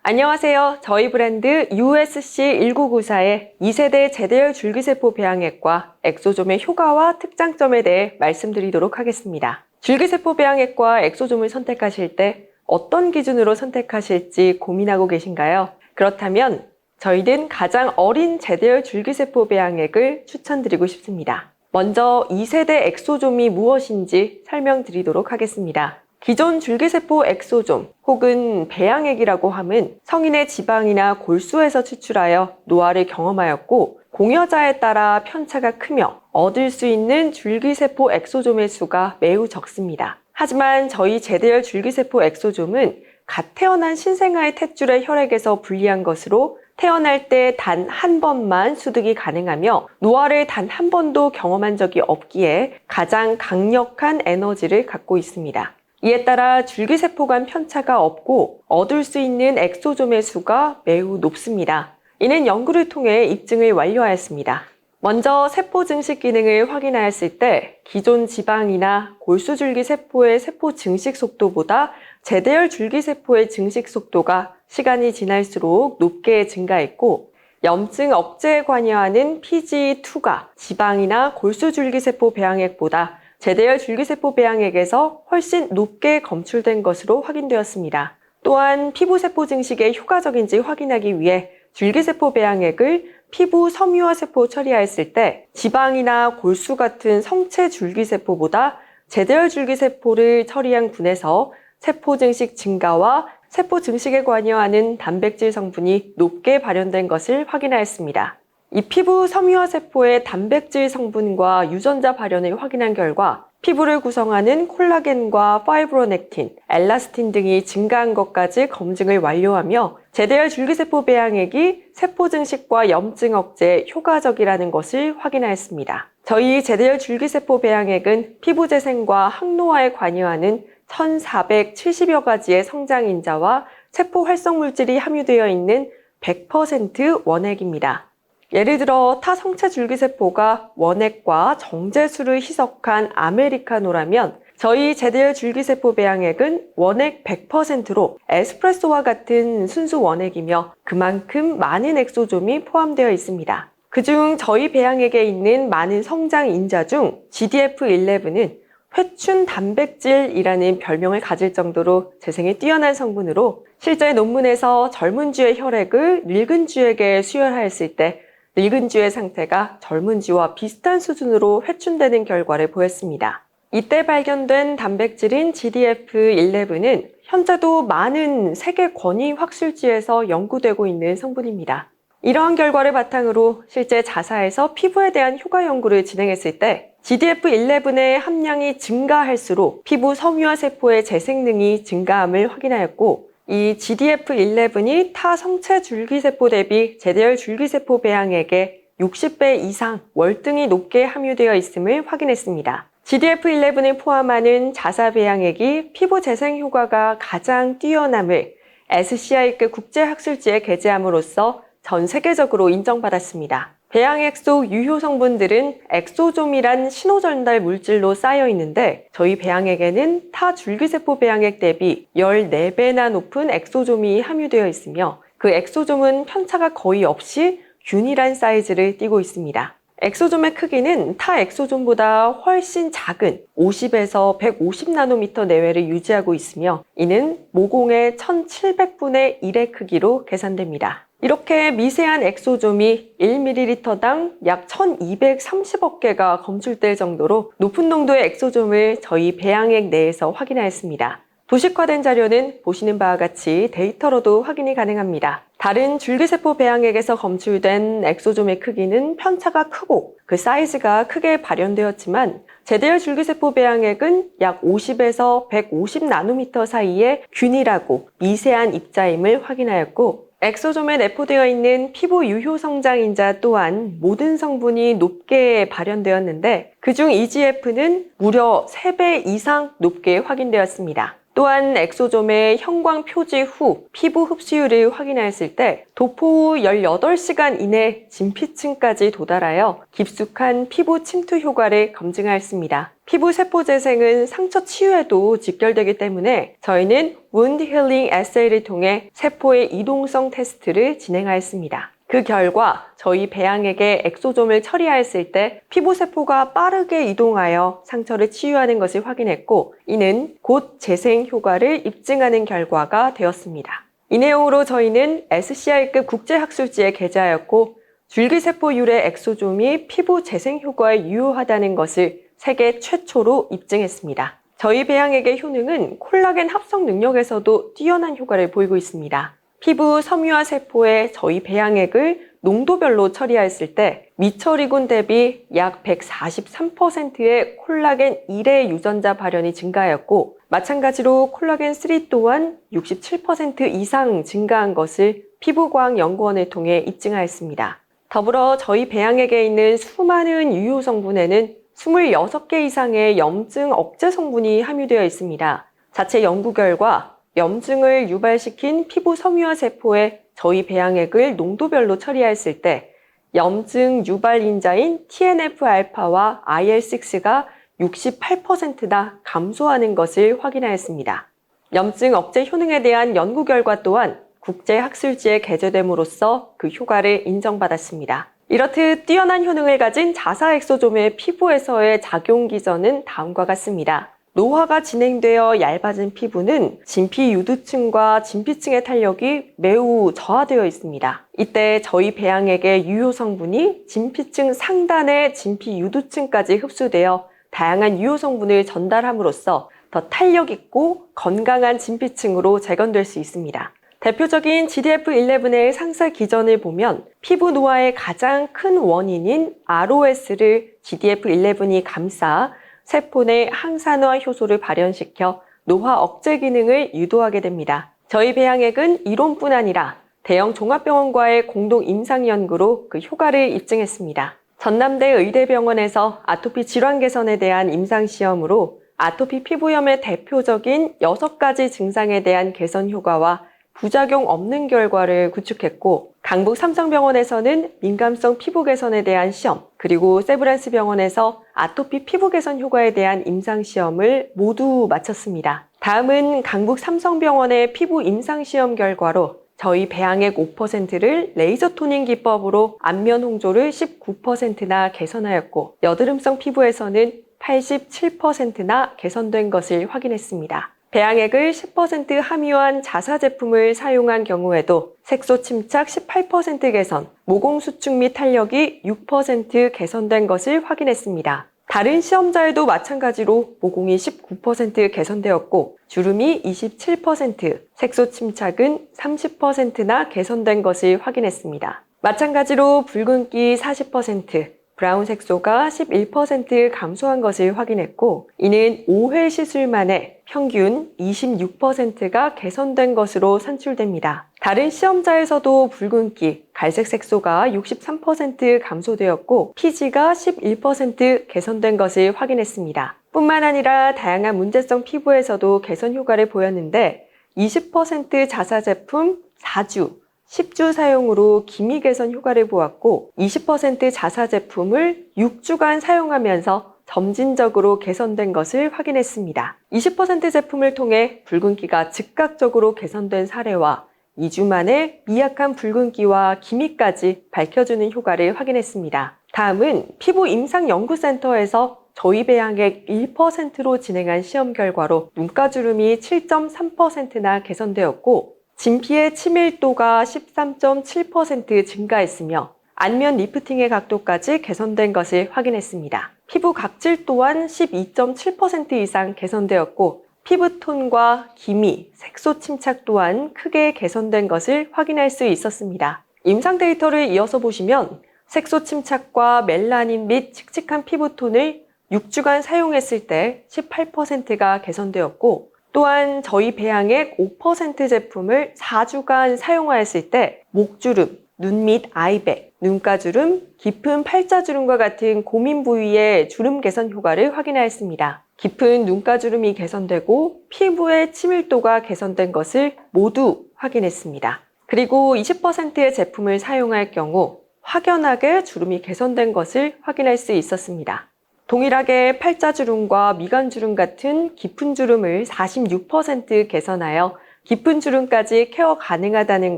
안녕하세요. 저희 브랜드 USC1994의 2세대 제대열 줄기세포 배양액과 엑소좀의 효과와 특장점에 대해 말씀드리도록 하겠습니다. 줄기세포 배양액과 엑소좀을 선택하실 때 어떤 기준으로 선택하실지 고민하고 계신가요? 그렇다면 저희는 가장 어린 제대열 줄기세포 배양액을 추천드리고 싶습니다. 먼저 2세대 엑소좀이 무엇인지 설명드리도록 하겠습니다. 기존 줄기세포 엑소좀 혹은 배양액이라고 함은 성인의 지방이나 골수에서 추출하여 노화를 경험하였고 공여자에 따라 편차가 크며 얻을 수 있는 줄기세포 엑소좀의 수가 매우 적습니다. 하지만 저희 제대열 줄기세포 엑소좀은 갓 태어난 신생아의 탯줄의 혈액에서 분리한 것으로 태어날 때 단 한 번만 수득이 가능하며 노화를 단 한 번도 경험한 적이 없기에 가장 강력한 에너지를 갖고 있습니다. 이에 따라 줄기세포 간 편차가 없고 얻을 수 있는 엑소좀의 수가 매우 높습니다. 이는 연구를 통해 입증을 완료하였습니다. 먼저 세포 증식 기능을 확인하였을 때 기존 지방이나 골수줄기세포의 세포 증식 속도보다 제대열 줄기세포의 증식 속도가 시간이 지날수록 높게 증가했고 염증 억제에 관여하는 PGE2가 지방이나 골수줄기세포 배양액보다 제대열 줄기세포 배양액에서 훨씬 높게 검출된 것으로 확인되었습니다. 또한 피부세포 증식에 효과적인지 확인하기 위해 줄기세포 배양액을 피부 섬유화세포 처리하였을 때 지방이나 골수 같은 성체 줄기세포보다 제대열 줄기세포를 처리한 군에서 세포 증식 증가와 세포 증식에 관여하는 단백질 성분이 높게 발현된 것을 확인하였습니다. 이 피부 섬유화세포의 단백질 성분과 유전자 발현을 확인한 결과 피부를 구성하는 콜라겐과 파이브로넥틴, 엘라스틴 등이 증가한 것까지 검증을 완료하며 제대열 줄기세포 배양액이 세포 증식과 염증 억제에 효과적이라는 것을 확인하였습니다. 저희 제대열 줄기세포 배양액은 피부 재생과 항노화에 관여하는 1470여 가지의 성장인자와 세포 활성 물질이 함유되어 있는 100% 원액입니다. 예를 들어 타 성체 줄기세포가 원액과 정제수를 희석한 아메리카노라면 저희 제대열 줄기세포 배양액은 원액 100%로 에스프레소와 같은 순수 원액이며 그만큼 많은 엑소좀이 포함되어 있습니다. 그중 저희 배양액에 있는 많은 성장인자 중 GDF11은 회춘 단백질이라는 별명을 가질 정도로 재생에 뛰어난 성분으로 실제 논문에서 젊은 쥐의 혈액을 늙은 쥐에게 수혈하였을 때 늙은 쥐의 상태가 젊은 쥐와 비슷한 수준으로 회춘되는 결과를 보였습니다. 이때 발견된 단백질인 GDF11은 현재도 많은 세계 권위 학술지에서 연구되고 있는 성분입니다. 이러한 결과를 바탕으로 실제 자사에서 피부에 대한 효과 연구를 진행했을 때 GDF11의 함량이 증가할수록 피부 섬유화세포의 재생능이 증가함을 확인하였고 이 GDF11이 타 성체 줄기세포 대비 제대열 줄기세포 배양액에 60배 이상 월등히 높게 함유되어 있음을 확인했습니다. GDF11을 포함하는 자사 배양액이 피부 재생 효과가 가장 뛰어남을 SCI급 국제학술지에 게재함으로써 전 세계적으로 인정받았습니다. 배양액 속 유효 성분들은 엑소좀이란 신호전달 물질로 쌓여 있는데 저희 배양액에는 타 줄기세포 배양액 대비 14배나 높은 엑소좀이 함유되어 있으며 그 엑소좀은 편차가 거의 없이 균일한 사이즈를 띠고 있습니다. 엑소좀의 크기는 타 엑소좀보다 훨씬 작은 50에서 150나노미터 내외를 유지하고 있으며 이는 모공의 1700분의 1의 크기로 계산됩니다. 이렇게 미세한 엑소좀이 1ml당 약 1230억 개가 검출될 정도로 높은 농도의 엑소좀을 저희 배양액 내에서 확인하였습니다. 도식화된 자료는 보시는 바와 같이 데이터로도 확인이 가능합니다. 다른 줄기세포 배양액에서 검출된 엑소좀의 크기는 편차가 크고 그 사이즈가 크게 발현되었지만 제대열 줄기세포 배양액은 약 50에서 150나노미터 사이의 균일하고 미세한 입자임을 확인하였고 엑소좀에 내포되어 있는 피부 유효 성장인자 또한 모든 성분이 높게 발현되었는데 그중 EGF는 무려 3배 이상 높게 확인되었습니다. 또한 엑소좀의 형광 표지 후 피부 흡수율을 확인하였을 때 도포 후 18시간 이내 진피층까지 도달하여 깊숙한 피부 침투 효과를 검증하였습니다. 피부 세포 재생은 상처 치유에도 직결되기 때문에 저희는 Wound Healing Assay를 통해 세포의 이동성 테스트를 진행하였습니다. 그 결과 저희 배양액에 엑소좀을 처리하였을 때 피부 세포가 빠르게 이동하여 상처를 치유하는 것을 확인했고, 이는 곧 재생 효과를 입증하는 결과가 되었습니다. 이 내용으로 저희는 SCI급 국제학술지에 게재하였고, 줄기세포 유래 엑소좀이 피부 재생 효과에 유효하다는 것을 세계 최초로 입증했습니다. 저희 배양액의 효능은 콜라겐 합성 능력에서도 뛰어난 효과를 보이고 있습니다. 피부 섬유화 세포에 저희 배양액을 농도별로 처리하였을 때 미처리군 대비 약 143%의 콜라겐 1의 유전자 발현이 증가하였고, 마찬가지로 콜라겐 3 또한 67% 이상 증가한 것을 피부과학연구원을 통해 입증하였습니다. 더불어 저희 배양액에 있는 수많은 유효 성분에는 26개 이상의 염증 억제 성분이 함유되어 있습니다. 자체 연구 결과 염증을 유발시킨 피부 섬유화 세포에 저희 배양액을 농도별로 처리하였을 때 염증 유발 인자인 TNF-알파와 IL-6가 68%나 감소하는 것을 확인하였습니다. 염증 억제 효능에 대한 연구 결과 또한 국제학술지에 게재됨으로써 그 효과를 인정받았습니다. 이렇듯 뛰어난 효능을 가진 자사 엑소좀의 피부에서의 작용 기전은 다음과 같습니다. 노화가 진행되어 얇아진 피부는 진피 유두층과 진피층의 탄력이 매우 저하되어 있습니다. 이때 저희 배양액의 유효 성분이 진피층 상단의 진피 유두층까지 흡수되어 다양한 유효 성분을 전달함으로써 더 탄력 있고 건강한 진피층으로 재건될 수 있습니다. 대표적인 GDF11의 상세 기전을 보면 피부 노화의 가장 큰 원인인 ROS를 GDF11이 감싸 세포 내 항산화 효소를 발현시켜 노화 억제 기능을 유도하게 됩니다. 저희 배양액은 이론뿐 아니라 대형 종합병원과의 공동 임상 연구로 그 효과를 입증했습니다. 전남대 의대병원에서 아토피 질환 개선에 대한 임상 시험으로 아토피 피부염의 대표적인 6가지 증상에 대한 개선 효과와 부작용 없는 결과를 구축했고, 강북 삼성병원에서는 민감성 피부 개선에 대한 시험, 그리고 세브란스 병원에서 아토피 피부 개선 효과에 대한 임상 시험을 모두 마쳤습니다. 다음은 강북 삼성병원의 피부 임상 시험 결과로 저희 배양액 5%를 레이저 토닝 기법으로 안면 홍조를 19%나 개선하였고, 여드름성 피부에서는 87%나 개선된 것을 확인했습니다. 배양액을 10% 함유한 자사 제품을 사용한 경우에도 색소 침착 18% 개선, 모공 수축 및 탄력이 6% 개선된 것을 확인했습니다. 다른 시험자에도 마찬가지로 모공이 19% 개선되었고 주름이 27%, 색소 침착은 30%나 개선된 것을 확인했습니다. 마찬가지로 붉은기 40%, 브라운 색소가 11% 감소한 것을 확인했고, 이는 5회 시술 만에 평균 26%가 개선된 것으로 산출됩니다. 다른 시험자에서도 붉은기, 갈색 색소가 63% 감소되었고 피지가 11% 개선된 것을 확인했습니다. 뿐만 아니라 다양한 문제성 피부에서도 개선 효과를 보였는데 20% 자사 제품 4주, 10주 사용으로 기미 개선 효과를 보았고 20% 자사 제품을 6주간 사용하면서 점진적으로 개선된 것을 확인했습니다. 20% 제품을 통해 붉은기가 즉각적으로 개선된 사례와 2주 만에 미약한 붉은기와 기미까지 밝혀주는 효과를 확인했습니다. 다음은 피부 임상연구센터에서 저희 배양액 1%로 진행한 시험 결과로 눈가주름이 7.3%나 개선되었고 진피의 치밀도가 13.7% 증가했으며 안면 리프팅의 각도까지 개선된 것을 확인했습니다. 피부 각질 또한 12.7% 이상 개선되었고 피부톤과 기미, 색소 침착 또한 크게 개선된 것을 확인할 수 있었습니다. 임상 데이터를 이어서 보시면 색소 침착과 멜라닌 및 칙칙한 피부톤을 6주간 사용했을 때 18%가 개선되었고 또한 저희 배양액 5% 제품을 4주간 사용하였을 때 목주름, 눈 및 아이백, 눈가주름, 깊은 팔자주름과 같은 고민 부위의 주름 개선 효과를 확인하였습니다. 깊은 눈가주름이 개선되고 피부의 치밀도가 개선된 것을 모두 확인했습니다. 그리고 20%의 제품을 사용할 경우 확연하게 주름이 개선된 것을 확인할 수 있었습니다. 동일하게 팔자주름과 미간주름 같은 깊은 주름을 46% 개선하여 깊은 주름까지 케어 가능하다는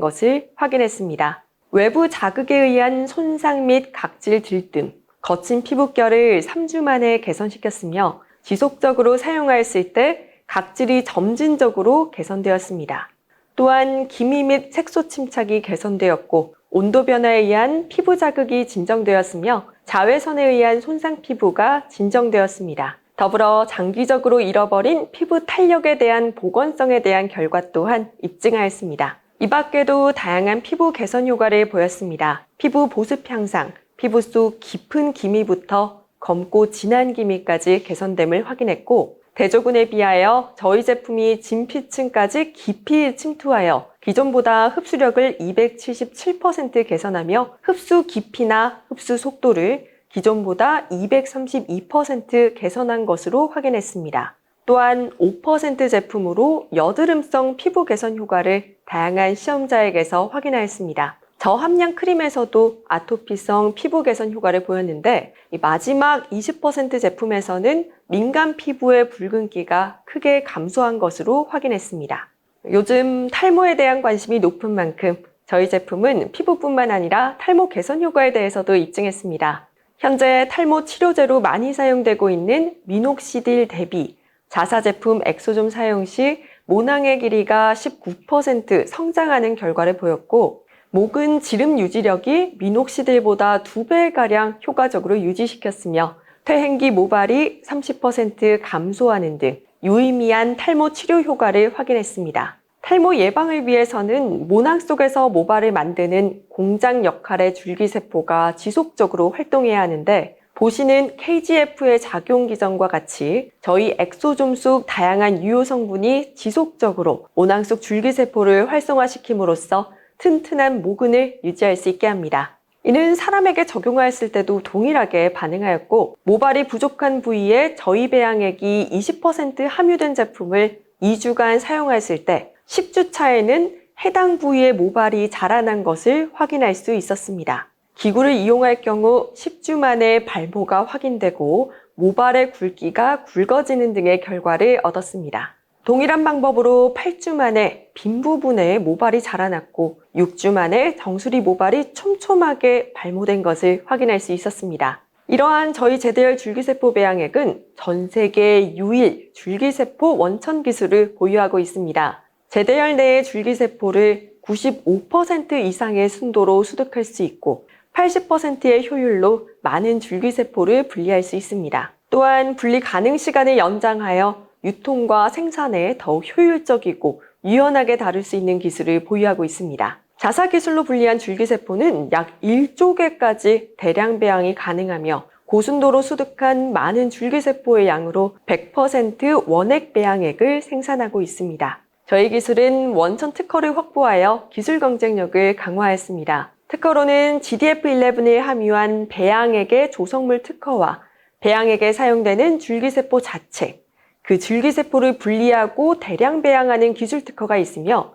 것을 확인했습니다. 외부 자극에 의한 손상 및 각질 들뜸, 거친 피부결을 3주 만에 개선시켰으며 지속적으로 사용하였을 때 각질이 점진적으로 개선되었습니다. 또한 기미 및 색소 침착이 개선되었고 온도 변화에 의한 피부 자극이 진정되었으며 자외선에 의한 손상 피부가 진정되었습니다. 더불어 장기적으로 잃어버린 피부 탄력에 대한 보건성에 대한 결과 또한 입증하였습니다. 이 밖에도 다양한 피부 개선 효과를 보였습니다. 피부 보습 향상, 피부 속 깊은 기미부터 검고 진한 기미까지 개선됨을 확인했고 대조군에 비하여 저희 제품이 진피층까지 깊이 침투하여 기존보다 흡수력을 277% 개선하며 흡수 깊이나 흡수 속도를 기존보다 232% 개선한 것으로 확인했습니다. 또한 5% 제품으로 여드름성 피부 개선 효과를 다양한 시험자에게서 확인하였습니다. 저함량 크림에서도 아토피성 피부 개선 효과를 보였는데 이 마지막 20% 제품에서는 민감 피부의 붉은기가 크게 감소한 것으로 확인했습니다. 요즘 탈모에 대한 관심이 높은 만큼 저희 제품은 피부뿐만 아니라 탈모 개선 효과에 대해서도 입증했습니다. 현재 탈모 치료제로 많이 사용되고 있는 미녹시딜 대비 자사 제품 엑소좀 사용 시 모낭의 길이가 19% 성장하는 결과를 보였고 목은 지름 유지력이 미녹시딜보다 2배가량 효과적으로 유지시켰으며 퇴행기 모발이 30% 감소하는 등 유의미한 탈모 치료 효과를 확인했습니다. 탈모 예방을 위해서는 모낭 속에서 모발을 만드는 공장 역할의 줄기세포가 지속적으로 활동해야 하는데 보시는 KGF의 작용 기전과 같이 저희 엑소좀 속 다양한 유효 성분이 지속적으로 모낭 속 줄기세포를 활성화시킴으로써 튼튼한 모근을 유지할 수 있게 합니다. 이는 사람에게 적용하였을 때도 동일하게 반응하였고 모발이 부족한 부위에 저희 배양액이 20% 함유된 제품을 2주간 사용하였을 때 10주 차에는 해당 부위의 모발이 자라난 것을 확인할 수 있었습니다. 기구를 이용할 경우 10주 만에 발모가 확인되고 모발의 굵기가 굵어지는 등의 결과를 얻었습니다. 동일한 방법으로 8주 만에 빈 부분에 모발이 자라났고 6주 만에 정수리 모발이 촘촘하게 발모된 것을 확인할 수 있었습니다. 이러한 저희 제대열 줄기세포 배양액은 전 세계 유일 줄기세포 원천 기술을 보유하고 있습니다. 제대열 내의 줄기세포를 95% 이상의 순도로 수득할 수 있고 80%의 효율로 많은 줄기세포를 분리할 수 있습니다. 또한 분리 가능 시간을 연장하여 유통과 생산에 더욱 효율적이고 유연하게 다룰 수 있는 기술을 보유하고 있습니다. 자사 기술로 분리한 줄기세포는 약 1조 개까지 대량 배양이 가능하며 고순도로 수득한 많은 줄기세포의 양으로 100% 원액 배양액을 생산하고 있습니다. 저희 기술은 원천 특허를 확보하여 기술 경쟁력을 강화했습니다. 특허로는 GDF11을 함유한 배양액의 조성물 특허와 배양액에 사용되는 줄기세포 자체, 그 줄기세포를 분리하고 대량 배양하는 기술 특허가 있으며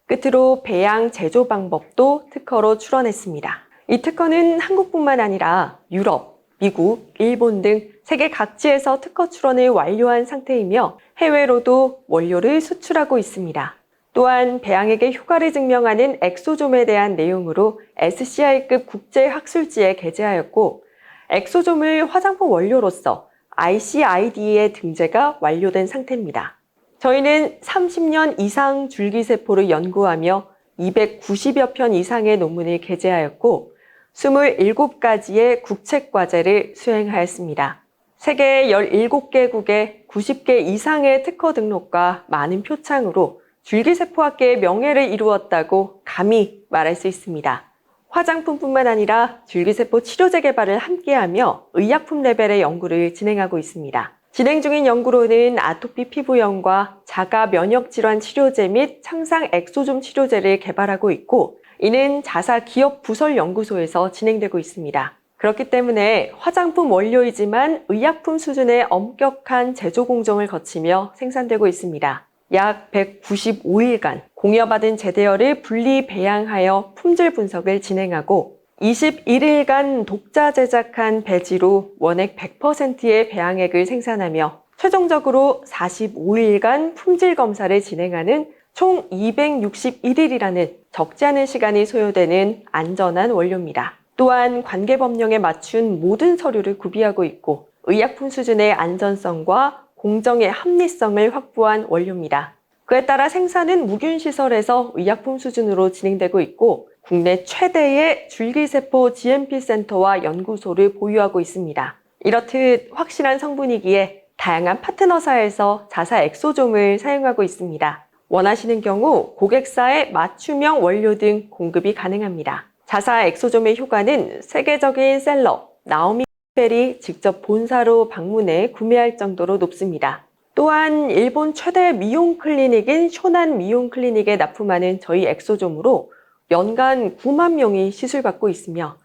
끝으로 배양 제조 방법도 특허로 출원했습니다. 이 특허는 한국뿐만 아니라 유럽, 미국, 일본 등 세계 각지에서 특허 출원을 완료한 상태이며 해외로도 원료를 수출하고 있습니다. 또한 배양액의 효과를 증명하는 엑소좀에 대한 내용으로 SCI급 국제학술지에 게재하였고 엑소좀을 화장품 원료로서 ICID의 등재가 완료된 상태입니다. 저희는 30년 이상 줄기세포를 연구하며 290여 편 이상의 논문을 게재하였고 27가지의 국책과제를 수행하였습니다. 세계 17개국의 90개 이상의 특허 등록과 많은 표창으로 줄기세포학계의 명예를 이루었다고 감히 말할 수 있습니다. 화장품뿐만 아니라 줄기세포 치료제 개발을 함께하며 의약품 레벨의 연구를 진행하고 있습니다. 진행 중인 연구로는 아토피 피부염과 자가 면역질환 치료제 및 창상 엑소좀 치료제를 개발하고 있고 이는 자사 기업 부설 연구소에서 진행되고 있습니다. 그렇기 때문에 화장품 원료이지만 의약품 수준의 엄격한 제조 공정을 거치며 생산되고 있습니다. 약 195일간 공여받은 제대열을 분리 배양하여 품질 분석을 진행하고 21일간 독자 제작한 배지로 원액 100%의 배양액을 생산하며 최종적으로 45일간 품질 검사를 진행하는 총 261일이라는 적지 않은 시간이 소요되는 안전한 원료입니다. 또한 관계법령에 맞춘 모든 서류를 구비하고 있고 의약품 수준의 안전성과 공정의 합리성을 확보한 원료입니다. 그에 따라 생산은 무균시설에서 의약품 수준으로 진행되고 있고 국내 최대의 줄기세포 GMP 센터와 연구소를 보유하고 있습니다. 이렇듯 확실한 성분이기에 다양한 파트너사에서 자사 엑소좀을 사용하고 있습니다. 원하시는 경우 고객사의 맞춤형 원료 등 공급이 가능합니다. 자사 엑소좀의 효과는 세계적인 셀러 나오미 펠이 직접 본사로 방문해 구매할 정도로 높습니다. 또한 일본 최대 미용 클리닉인 쇼난 미용 클리닉에 납품하는 저희 엑소좀으로 연간 9만 명이 시술받고 있으며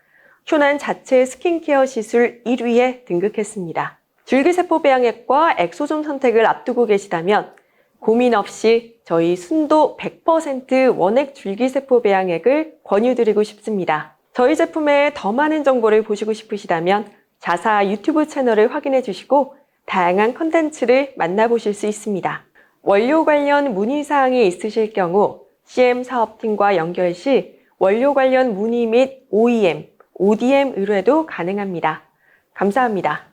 쇼난 자체 스킨케어 시술 1위에 등극했습니다. 줄기세포 배양액과 엑소좀 선택을 앞두고 계시다면 고민 없이 저희 순도 100% 원액 줄기세포 배양액을 권유드리고 싶습니다. 저희 제품의 더 많은 정보를 보시고 싶으시다면 자사 유튜브 채널을 확인해 주시고 다양한 컨텐츠를 만나보실 수 있습니다. 원료 관련 문의사항이 있으실 경우 CM 사업팀과 연결 시 원료 관련 문의 및 OEM, ODM 의뢰도 가능합니다. 감사합니다.